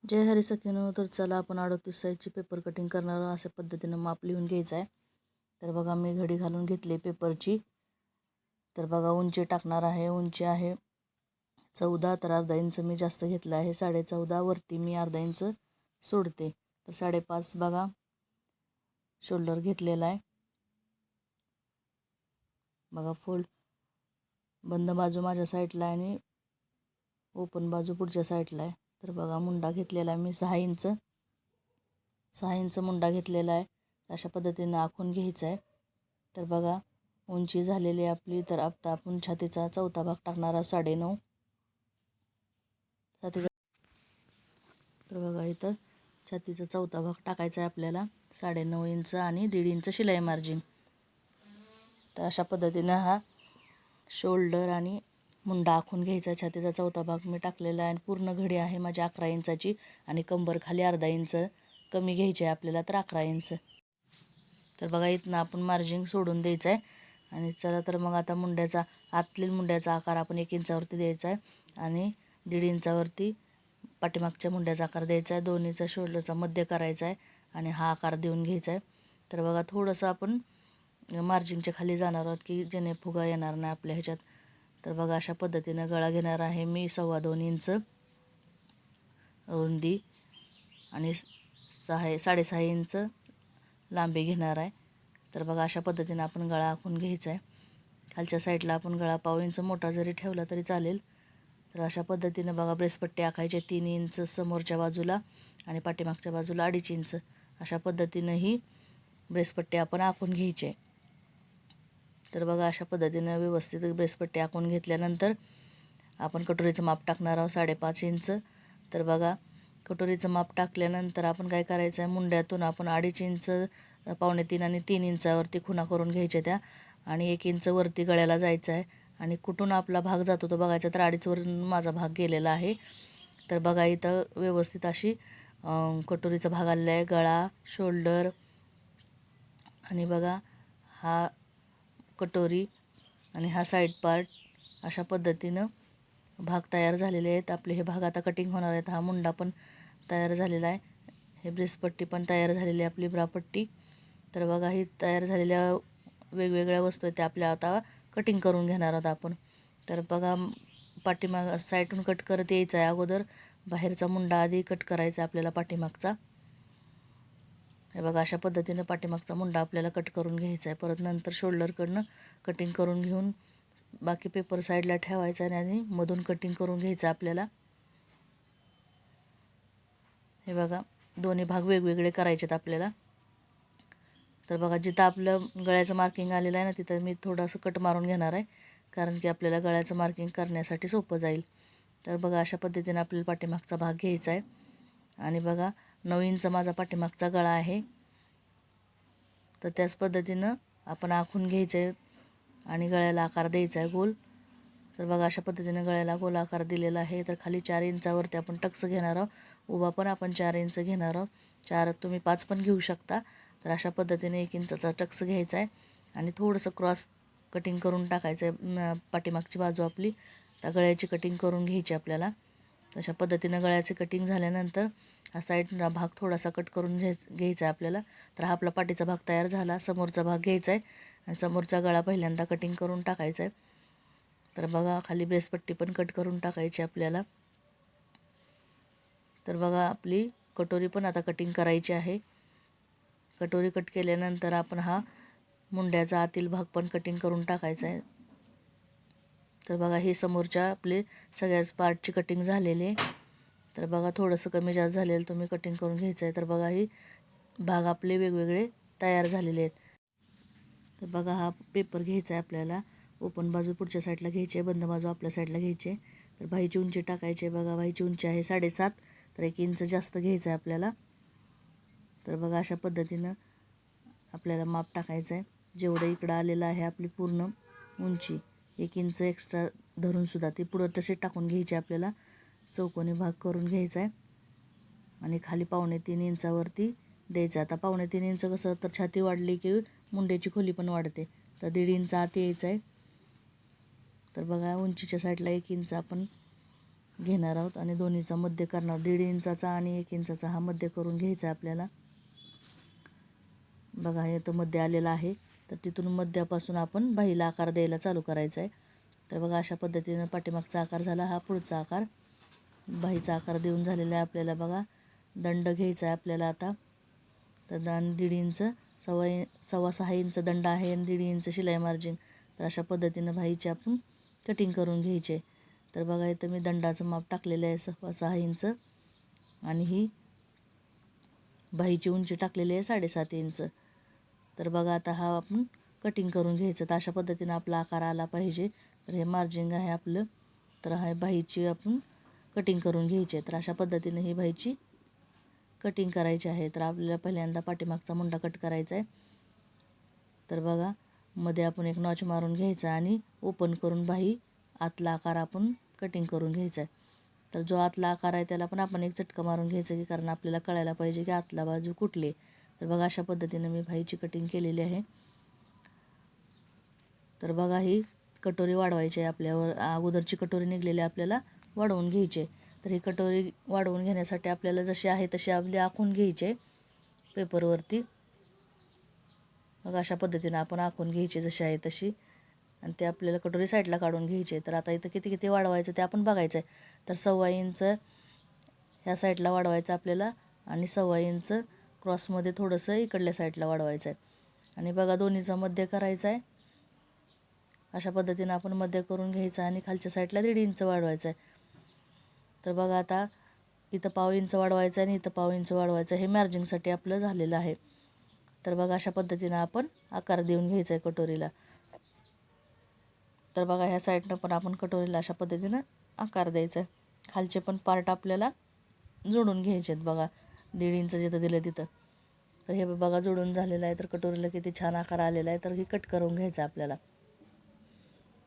जय हरी सखीनो. तर चला आपण 38 साईजची पेपर कटिंग करणार आहोत. अशा पद्धतीने माप लिहून घ्यायचं आहे. तर बघा मी घडी घालून घेतली पेपरची. तर बघा उंची टाकणार आहे. उंची आहे 14. तर अर्धा इंच मी जास्त घेतला आहे. 14.5 वरती मी अर्धा इंच सोडते. तर 5.5 बघा शोल्डर घेतलेला आहे. बघा फोल्ड बंद बाजू माझ्या साईडला आणि ओपन बाजू पुढच्या साईडला आहे. तर बघा मुंडा घेतलेला आहे मी 6 इंच. 6 इंच मुंडा घेतलेला आहे. अशा पद्धतीने आखून घ्यायचं आहे. तर बघा उंची झालेली आपली. तर आता आपण छातीचा चौथा भाग टाकणार आहोत 9.5 छातीचा. तर बघा इथं छातीचा चौथा भाग टाकायचा आहे आपल्याला 9.5 इंच आणि 1.5 इंच शिलाई मार्जिन. तर अशा पद्धतीनं हा शोल्डर आणि मुंडा आखून घ्यायचा. छातीचा चौथा भाग मी टाकलेला आहे आणि पूर्ण घडी आहे माझी 11 इंचाची आणि कंबर खाली अर्धा इंच कमी घ्यायची आहे आपल्याला. तर 11 इंच. तर बघा इथनं आपण मार्जिन सोडून द्यायचं आहे. आणि चला तर मग आता मुंड्याचा आतलील मुंड्याचा आकार आपण 1 इंचावरती द्यायचा आहे आणि 1.5 इंचावरती पाठीमागच्या मुंड्याचा आकार द्यायचा आहे. दोन्हीचा शोल्डरचा मध्य करायचा आहे आणि हा आकार देऊन घ्यायचा आहे. तर बघा थोडंसं आपण मार्जिनच्या खाली जाणार आहोत की जेणे फुगा येणार नाही आपल्या ह्याच्यात. तर बघा अशा पद्धतीनं गळा घेणार आहे मी 2.25 इंच रुंदी आणि 6.5 इंच लांबी घेणार आहे. तर बघा अशा पद्धतीने आपण गळा आखून घ्यायचा आहे. खालच्या साईडला आपण गळा 1.5 इंच मोठा जरी ठेवला तरी चालेल. तर अशा पद्धतीने बघा ब्रेसपट्टी आखायचे 3 इंच समोरच्या बाजूला आणि पाठीमागच्या बाजूला 2.5 इंच. अशा पद्धतीनं ही ब्रेसपट्टी आपण आखून घ्यायची आहे. तर बघा अशा पद्धतीनं व्यवस्थित ब्रेसपट्टी आखून घेतल्यानंतर आपण कटोरीचं माप टाकणार आहोत 5.5 इंच. तर बघा कटोरीचं माप टाकल्यानंतर आपण काय करायचं आहे, मुंड्यातून आपण 2.5 इंच 2.25 आणि 3 इंचावरती खुणा करून घ्यायच्या त्या आणि 1 इंच वरती गळ्याला जायचं आहे आणि कुठून आपला भाग जातो तो बघायचा. तर 2.5 वरून माझा भाग गेलेला आहे. तर बघा इथं व्यवस्थित अशी कटोरीचा भाग आलेला आहे. गळा, शोल्डर आणि बघा हा कटोरी आणि हा साईड पार्ट अशा पद्धतीनं भाग तयार झालेले आहेत आपले. हे भाग आता कटिंग होणार आहेत. हा मुंडा पण तयार झालेला आहे. हे ब्रेसपट्टी पण तयार झालेली आहे आपली ब्रापट्टी. तर बघा ही तयार झालेल्या वेगवेगळ्या वस्तू आहेत त्या आपल्या आता कटिंग करून घेणार आहोत आपण. तर बघा पाठीमाग साईडून कट करत यायचं आहे. अगोदर बाहेरचा मुंडा आधी कट करायचा आपल्याला पाठीमागचा. हे बघा अशा पद्धतीने पाठीमागचा मुंडा आपल्याला कट करून घ्यायचा आहे. परत नंतर शोल्डरकडनं कटिंग करून घेऊन बाकी पेपर साईडला ठेवायचा आणि मधून कटिंग करून घ्यायचं आपल्याला. हे बघा दोन्ही भाग वेगवेगळे करायचे आहेत आपल्याला. तर बघा जिथं आपलं गळ्याचं मार्किंग आलेलं आहे ना तिथं मी थोडंसं कट मारून घेणार आहे, कारण की आपल्याला गळ्याचं मार्किंग करण्यासाठी सोपं जाईल. तर बघा अशा पद्धतीने आपल्याला पाठीमागचा भाग घ्यायचा आहे आणि बघा 9 इंच माझा पाठीमागचा गळा आहे. तर त्याच पद्धतीनं आपण आखून घ्यायचं आहे आणि गळ्याला आकार द्यायचा आहे गोल. तर बघा अशा पद्धतीने गळ्याला गोल आकार दिलेला आहे. तर खाली 4 इंचावरती आपण टक्स घेणार आहोत. उभा पण आपण 4 इंच घेणार आहोत. 4 तुम्ही 5 पण घेऊ शकता. तर अशा पद्धतीने 1 इंचाचा टक्स घ्यायचा आहे आणि थोडंसं क्रॉस कटिंग करून टाकायचं आहे पाठीमागची बाजू आपली. त्या गळ्याची कटिंग करून घ्यायची आपल्याला. अशा पद्धतीनं गळ्याची कटिंग झाल्यानंतर हा साईडला भाग थोडासा कट करून घ्यायचा आहे आपल्याला. तर हा आपला पाठीचा भाग तयार झाला. समोरचा भाग घ्यायचा आहे आणि समोरचा गळा पहिल्यांदा कटिंग करून टाकायचा आहे. तर बघा खाली ब्रेसपट्टी पण कट करून टाकायची आपल्याला. तर बघा आपली कटोरी पण आता कटिंग करायची आहे. कटोरी कट केल्यानंतर आपण हा मुंड्याचा आतील भाग पण कटिंग करून टाकायचा आहे. तर बघा हे समोरच्या आपले सगळ्याच पार्टची कटिंग झालेली आहे. तर बघा थोडंसं कमी जास्त झालेलं तुम्ही कटिंग करून घ्यायचं आहे. तर बघा ही भाग आपले वेगवेगळे तयार झालेले आहेत. तर बघा हा पेपर घ्यायचा आहे आपल्याला. ओपन बाजू पुढच्या साईडला घ्यायची आहे, बंद बाजू आपल्या साईडला घ्यायची आहे. तर बाहीची उंची टाकायची आहे. बघा बाहीची उंची आहे 7.5. तर 1 इंच जास्त घ्यायचं आहे आपल्याला. तर बघा अशा पद्धतीनं आपल्याला माप टाकायचं आहे. जेवढं इकडं आलेलं आहे आपली पूर्ण उंची 1 इंच एक्स्ट्रा धरूनसुद्धा ती पुढं तशी टाकून घ्यायची आपल्याला. चौकोनी भाग करून घ्यायचा आहे आणि खाली 3.25 इंचावरती द्यायचं. आता 3.25 इंच कसं तर छाती वाढली की मुंड्याची खोली पण वाढते. तर 1.5 इंच आत यायचं आहे. तर बघा उंचीच्या साईडला 1 इंच आपण घेणार आहोत आणि दोन्हीचा मध्य करणार. 1.5 इंचाचा आणि 1 इंचाचा हा मध्य करून घ्यायचा आहे आपल्याला. बघा हे तर मध्य आलेला आहे. तर तिथून मध्यापासून आपण बाहीला आकार द्यायला चालू करायचा आहे. तर बघा अशा पद्धतीनं पाठीमागचा आकार झाला, हा पुढचा आकार, बाहीचा आकार देऊन झालेला आहे आपल्याला. बघा दंड घ्यायचा आहे आपल्याला आता. तर 1.5 इंच, 6.25 इंच दंड आहे आणि 1.5 इंच शिलाई मार्जिन. तर अशा पद्धतीनं बाहीची आपण कटिंग करून घ्यायची. तर बघा इथं मी दंडाचं माप टाकलेलं आहे 6.25 इंच आणि ही बाहीची उंची टाकलेली आहे 7.5 इंच. तर बघा आता हा आपण कटिंग करून घ्यायचं. तर अशा पद्धतीनं आपला आकार आला पाहिजे. तर हे मार्जिंग आहे आपलं. तर हा बाहीची आपण कटिंग करून घ्यायची आहे. तर अशा पद्धतीनं ही बाहीची कटिंग करायची आहे. तर आपल्याला पहिल्यांदा पाठीमागचा मुंडा कट करायचा आहे. तर बघा मध्ये आपण एक नॉच मारून घ्यायचा आणि ओपन करून बाही आतला आकार आपण कटिंग करून घ्यायचा आहे. तर जो आतला आकार आहे त्याला पण आपण एक चटका मारून घ्यायचा की कारण आपल्याला कळायला पाहिजे की आतला बाजू कुठली. तर बघा अशा पद्धतीनं मी बाहीची कटिंग केलेली आहे. तर बघा ही कटोरी वाढवायची आहे आपल्यावर. अगोदरची कटोरी निघलेली आपल्याला वाढवून घ्यायची आहे. तर ही कटोरी वाढवून घेण्यासाठी आपल्याला जशी आहे तशी आपली आखून घ्यायची पेपरवरती. मग अशा पद्धतीनं आपण आखून घ्यायची जशी आहे तशी आणि ते आपल्याला कटोरी साईडला काढून घ्यायची. तर आता इथं किती किती वाढवायचं ते आपण बघायचं आहे. तर 1.25 इंच ह्या साईडला वाढवायचं आपल्याला आणि 1.25 इंच क्रॉसमध्ये थोडंसं इकडल्या साईडला वाढवायचं आहे. आणि बघा दोन्हीचा मध्य करायचा आहे. अशा पद्धतीनं आपण मध्य करून घ्यायचं आणि खालच्या साईडला 1.5 इंच वाढवायचं आहे. तर बघा आता इथं 1.5 इंच वाढवायचं आणि इथं 1.5 इंच वाढवायचं. हे मार्जिंगसाठी आपलं झालेलं आहे. तर बघा अशा पद्धतीनं आपण आकार देऊन घ्यायचा आहे कटोरीला. तर बघा ह्या साईडनं पण आपण कटोरीला अशा पद्धतीनं आकार द्यायचा आहे. खालचे पण पार्ट आपल्याला जोडून घ्यायचे आहेत. बघा 1.5 इंच जिथं दिलं तिथं. तर हे बघा जोडून झालेलं आहे. तर कटोरीला किती छान आकार आलेला आहे. तर ही कट करून घ्यायचं आपल्याला.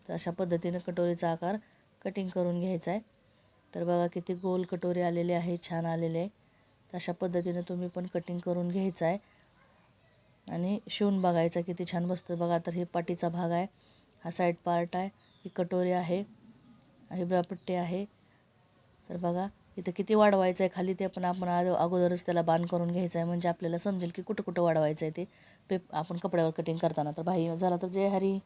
तर अशा पद्धतीनं कटोरीचा आकार कटिंग करून घ्यायचा आहे. तर बघा किती गोल कटोरी आलेली आहे, छान आलेले आहे. तर अशा पद्धतीनं तुम्ही पण कटिंग करून घ्यायचं आहे आणि शिवून बघायचा किती छान बसतो. बघा तर हे पाठीचा भाग आहे, हा साईड पार्ट आहे, ही कटोरी आहे, ही ब्रापट्टी आहे. तर बघा इथं किती वाढवायचं आहे खाली ते पण आपण अगोदरच त्याला बांध करून घ्यायचं आहे म्हणजे आपल्याला समजेल की कुठं कुठं वाढवायचं आहे ते आपण कपड्यावर कटिंग करताना. तर भाई झाला तर जय हरी.